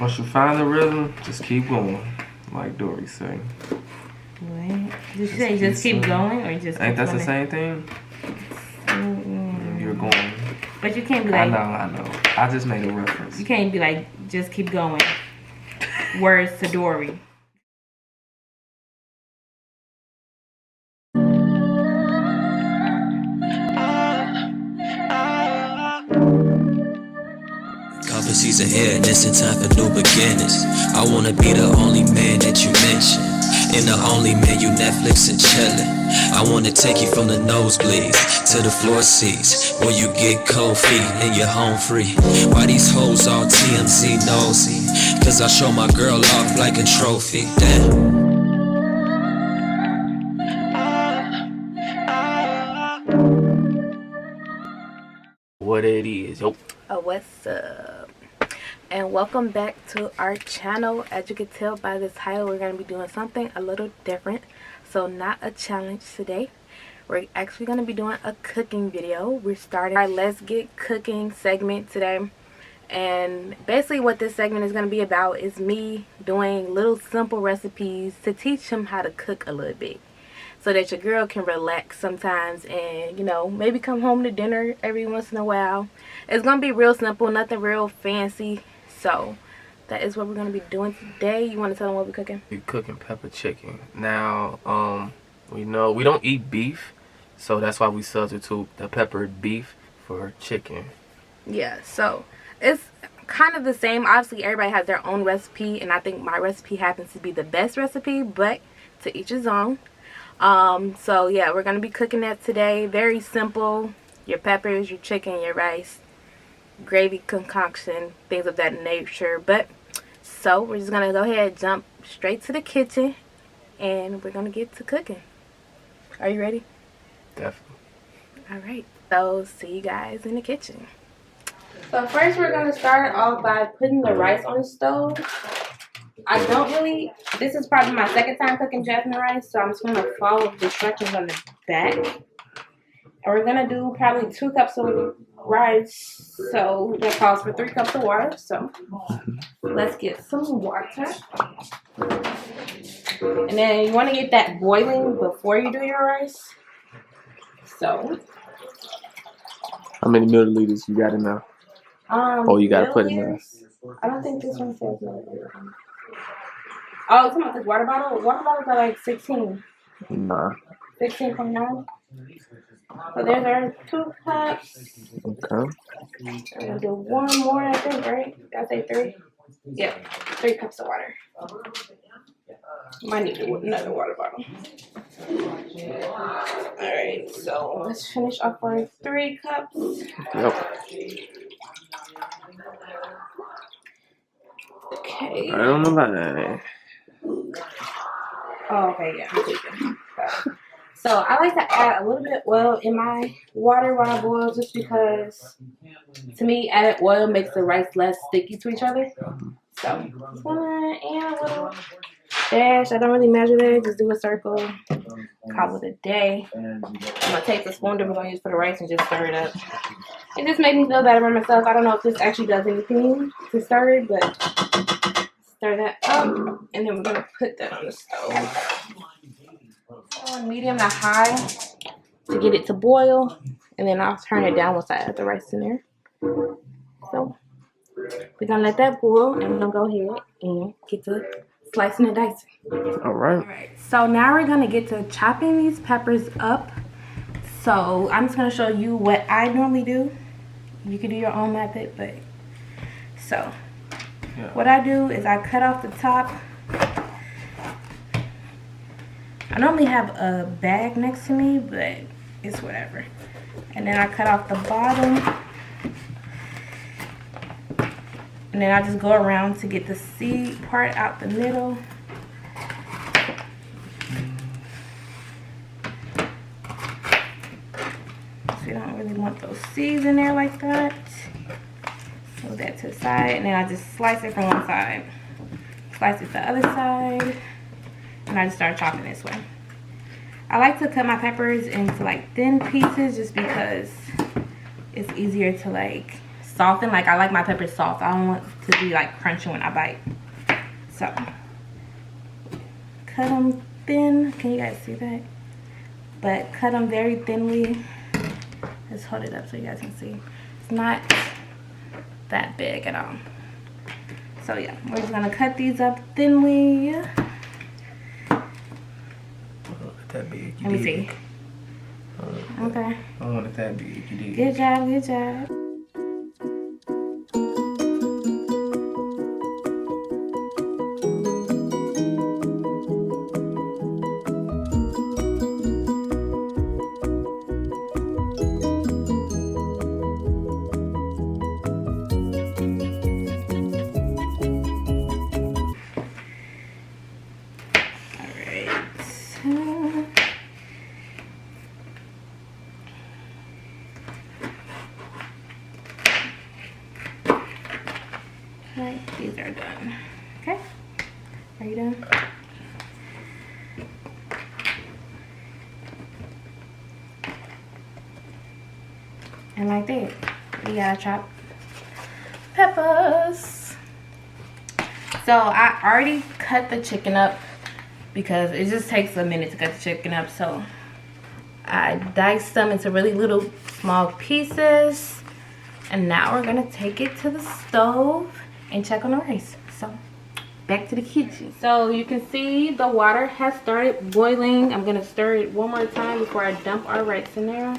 Once you find the rhythm, just keep going, like Dory say. What? Did you say just keep going or just? Ain't that the same thing? You're going. But you can't be like. I know. I just made a reference. You can't be like just keep going. Words to Dory. Prophecies ahead, this in time for new beginnings. I wanna be the only man that you mention, and the only man you Netflix and chillin'. I wanna take you from the nosebleeds to the floor seats, where you get cold feet and you're home free. Why these hoes all TMZ nosy? Cause I show my girl off like a trophy. Damn. What it is, yo. What's up? And welcome back to our channel. As you can tell by the title, we're going to be doing something a little different. So not a challenge today. We're actually going to be doing a cooking video. We're starting our Let's Get Cooking segment today. And basically what this segment is going to be about is me doing little simple recipes to teach him how to cook a little bit. So that your girl can relax sometimes and, you know, maybe come home to dinner every once in a while. It's going to be real simple, nothing real fancy. So that is what we're going to be doing today. You want to tell them what we're cooking? We're cooking pepper chicken. Now, we know we don't eat beef, so that's why we substitute the peppered beef for chicken. Yeah, so it's kind of the same. Obviously, everybody has their own recipe, and I think my recipe happens to be the best recipe, but to each his own. So yeah, we're going to be cooking that today. Very simple. Your peppers, your chicken, your rice, gravy concoction, things of that nature. But so we're just going to go ahead and jump straight to the kitchen and we're going to get to cooking. Are you ready? Definitely. All right. So see you guys in the kitchen. So first we're going to start off by putting the rice on the stove. This is probably my second time cooking jasmine rice, so I'm just going to follow the instructions on the back. And we're going to do probably 2 cups of rice, so that calls for 3 cups of water. So let's get some water. And then you want to get that boiling before you do your rice. So. How many milliliters you got in there? You got to put in there. I don't think this one says milliliters. Oh, it's about this water bottle. Water bottles are like 16. Nah. 16.9. So there's our 2 cups. Okay. I'm gonna do 1 more, I think, right? Did I say 3? Yeah, 3 cups of water. Might need another water bottle. Alright, so let's finish off our 3 cups. Yep. Okay. I don't know about that. Oh, okay, yeah, I'm taking. So I like to add a little bit of oil in my water while I boil, just because to me added oil makes the rice less sticky to each other. So I'm just gonna add a little dash. I don't really measure there, just do a circle, call it a day. I'm gonna take the spoon that we're gonna use for the rice and just stir it up. It just made me feel better about myself. I don't know if this actually does anything to stir it, but stir that up, and then we're gonna put that on the stove. On medium to high to get it to boil, and then I'll turn it down once I add the rice in there. So we're gonna let that boil, and we're gonna go ahead and get to slicing and dicing. All right. All right. So now we're gonna get to chopping these peppers up. So I'm just gonna show you what I normally do. You can do your own method, but so what I do is I cut off the top. I normally have a bag next to me, but it's whatever. And then I cut off the bottom. And then I just go around to get the seed part out the middle. So you don't really want those seeds in there like that. Move that to the side, and then I just slice it from one side. Slice it to the other side. And I just start chopping this way. I like to cut my peppers into like thin pieces just because it's easier to like soften. Like I like my peppers soft. I don't want it to be like crunchy when I bite. So cut them thin. Can you guys see that? But cut them very thinly. Let's hold it up so you guys can see. It's not that big at all. So yeah, we're just gonna cut these up thinly. That big. Let me see. Okay. I don't want it that big. You did. Good job, good job. Alright, these are done. Okay, are you done? And like that, we gotta chop peppers. So I already cut the chicken up because it just takes a minute to cut the chicken up. So I diced them into really little small pieces. And now we're gonna take it to the stove and check on the rice. So back to the kitchen. So you can see the water has started boiling. I'm gonna stir it one more time before I dump our rice in there.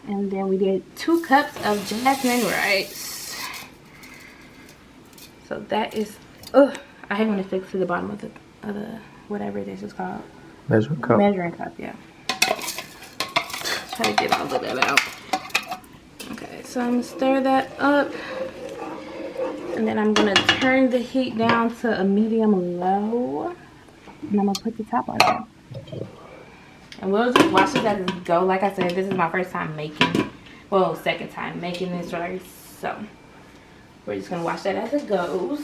And then we did 2 cups of jasmine rice. So that is, I hate when it sticks to the bottom of the whatever this is called. Measuring cup. Measuring cup, yeah. Try to get all of that out. Okay, so I'm gonna stir that up. And then I'm gonna turn the heat down to a medium low. And I'm gonna put the top on it. And we'll just watch it as it go. Like I said, this is my first time making, well, second time making this rice. So we're just gonna watch that as it goes.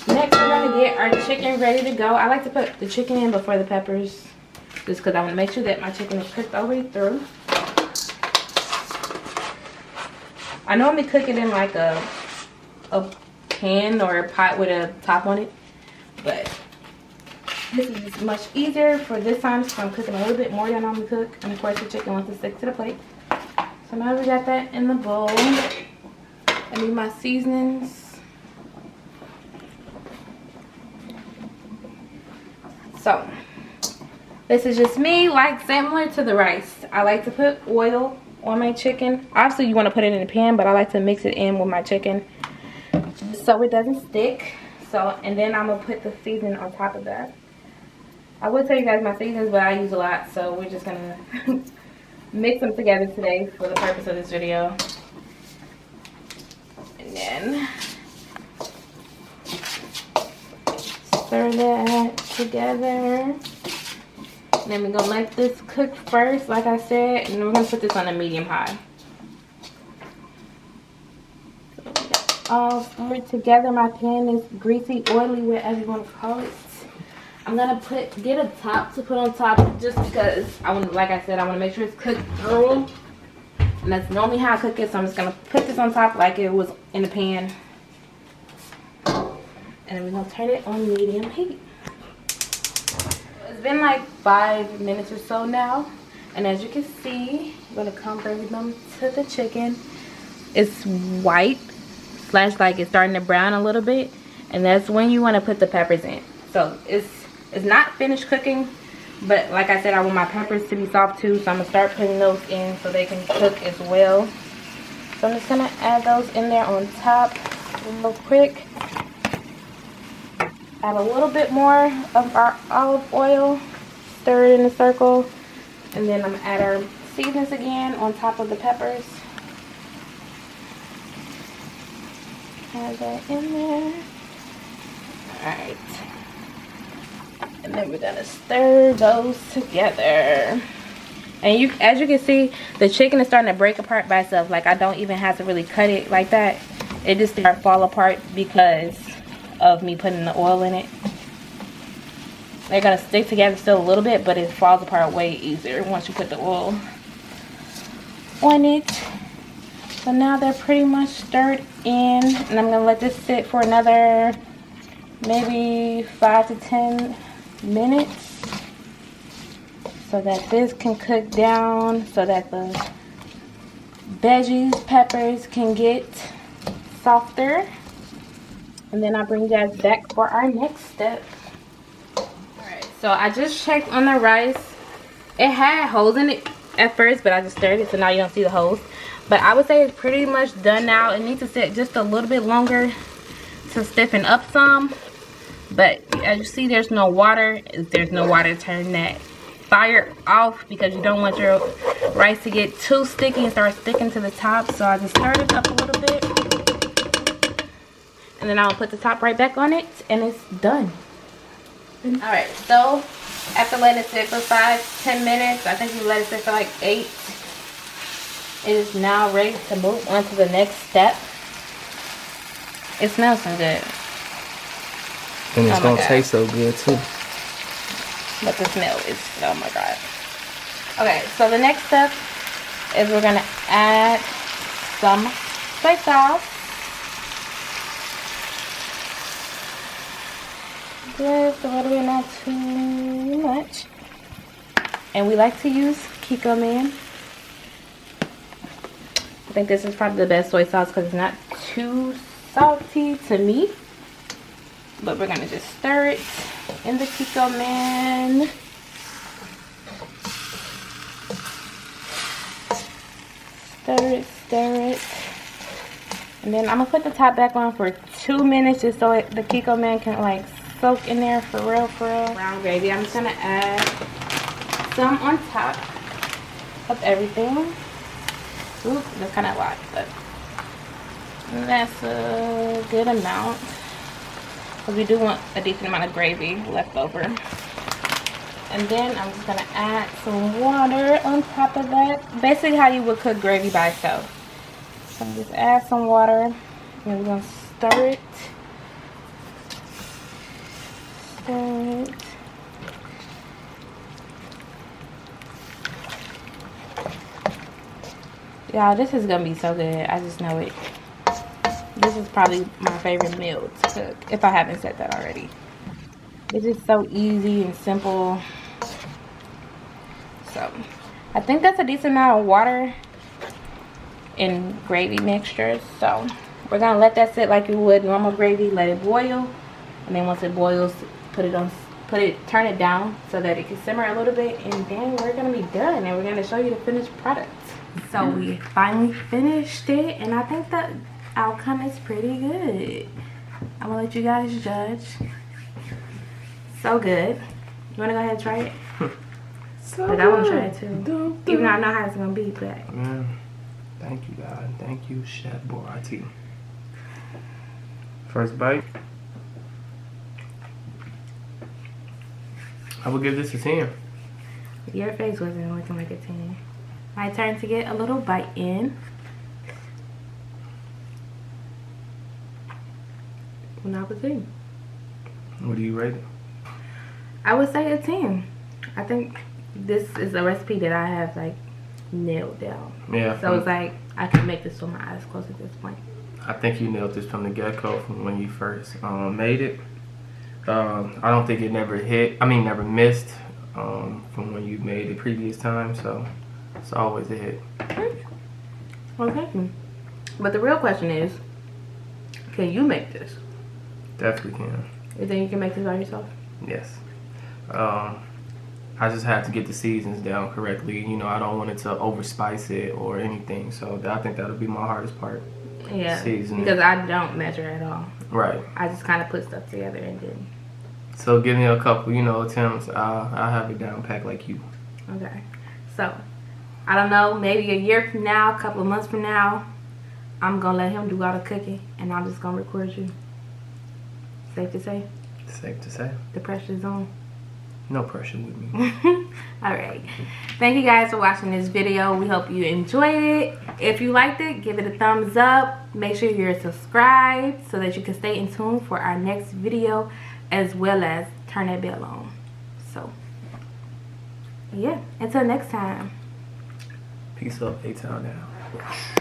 Next, we're gonna get our chicken ready to go. I like to put the chicken in before the peppers, just because I want to make sure that my chicken is cooked all the way through. I normally cook it in like a pan or a pot with a top on it, but this is much easier for this time, so I'm cooking a little bit more than I normally cook. And of course the chicken wants to stick to the plate. So now we got that in the bowl. I need my seasonings. So this is just me, like similar to the rice. I like to put oil on my chicken. Obviously you want to put it in a pan, but I like to mix it in with my chicken so it doesn't stick. So, and then I'm gonna put the seasoning on top of that. I would tell you guys my seasonings, but I use a lot, so we're just gonna mix them together today for the purpose of this video. And then stir that together. And then we're gonna let this cook first, like I said, and then we're gonna put this on a medium high. So we got all stirred together. My pan is greasy, oily, whatever you want to call it. I'm gonna get a top to put on top, just because I want, like I said, I want to make sure it's cooked through. And that's normally how I cook it, so I'm just gonna put this on top like it was in the pan. And then we're gonna turn it on medium heat. It's been like 5 minutes or so now, and as you can see, I'm gonna come bring them to the chicken. It's white / like it's starting to brown a little bit, and that's when you want to put the peppers in. So it's not finished cooking, but like I said, I want my peppers to be soft too, so I'm gonna start putting those in so they can cook as well. So I'm just gonna add those in there on top real quick. Add a little bit more of our olive oil, stir it in a circle, and then I'm gonna add our seasonings again on top of the peppers. Add that in there. Alright. And then we're gonna stir those together. And as you can see, the chicken is starting to break apart by itself. Like I don't even have to really cut it like that. It just starts to fall apart because of me putting the oil in it. They're gonna stick together still a little bit, but it falls apart way easier once you put the oil on it. So now they're pretty much stirred in, and I'm gonna let this sit for another maybe 5 to 10 minutes so that this can cook down, so that the veggies, peppers can get softer. And then I'll bring you guys back for our next step. Alright, so I just checked on the rice. It had holes in it at first, but I just stirred it, so now you don't see the holes. But I would say it's pretty much done now. It needs to sit just a little bit longer to stiffen up some. But as you see, there's no water. If there's no water, turn that fire off, because you don't want your rice to get too sticky and start sticking to the top. So I just stirred it up a little bit, and then I'll put the top right back on it, and it's done. All right, so after letting it sit for 5-10 minutes, I think you let it sit for like 8, it is now ready to move on to the next step. It smells so good, and it's gonna taste so good too. but the smell is, oh my god. Okay, so the next step is we're gonna add some soy sauce. Just a little bit, not too much. And we like to use Kiko Man. I think this is probably the best soy sauce because it's not too salty to me. But we're gonna just stir it in the Kiko Man. Stir it. And then I'm gonna put the top back on for 2 minutes just so the Kiko Man can like soak in there for real. Brown gravy. I'm just gonna add some on top of everything. Ooh, that's kind of a lot, but that's a good amount. Because we do want a decent amount of gravy left over. And then I'm just going to add some water on top of that. Basically how you would cook gravy by itself. So just add some water. And we're going to stir it. Y'all, this is going to be so good. I just know it. This is probably my favorite meal to cook, if I haven't said that already. It's just so easy and simple. So, I think that's a decent amount of water and gravy mixture. So, we're going to let that sit like you would normal gravy. Let it boil. And then once it boils, turn it down so that it can simmer a little bit. And then we're going to be done. And we're going to show you the finished product. So, we finally finished it. And I think that outcome is pretty good. I'm gonna let you guys judge. So good. You wanna go ahead and try it? So I want to try it too. Even though I know how it's gonna be, but thank you, God. Thank you, Chef Borati. First bite. I would give this a 10. Your face wasn't looking like a 10. My turn to get a little bite in. When I was 10. What do you rate it? I would say a 10. I think this is a recipe that I have like nailed down. Yeah. So it's like I can make this with my eyes closed at this point. I think you nailed this from the get-go, from when you first made it. I don't think it never missed from when you made it previous time. So it's always a hit. Well, thank you. But the real question is, can you make this? Definitely can. You think you can make this by yourself? Yes. I just have to get the seasons down correctly. You know, I don't want it to overspice it or anything. So I think that'll be my hardest part. Yeah. Seasoning. Because I don't measure at all. Right. I just kind of put stuff together and then. So give me a couple, attempts. I'll have it down packed like you. Okay. So, I don't know, maybe a year from now, a couple of months from now, I'm going to let him do all the cooking and I'm just going to record you. Safe to say? Safe to say. The pressure's on. No pressure with me. Alright. Thank you guys for watching this video. We hope you enjoyed it. If you liked it, give it a thumbs up. Make sure you're subscribed so that you can stay in tune for our next video, as well as turn that bell on. So, yeah. Until next time. Peace up, A-Town down.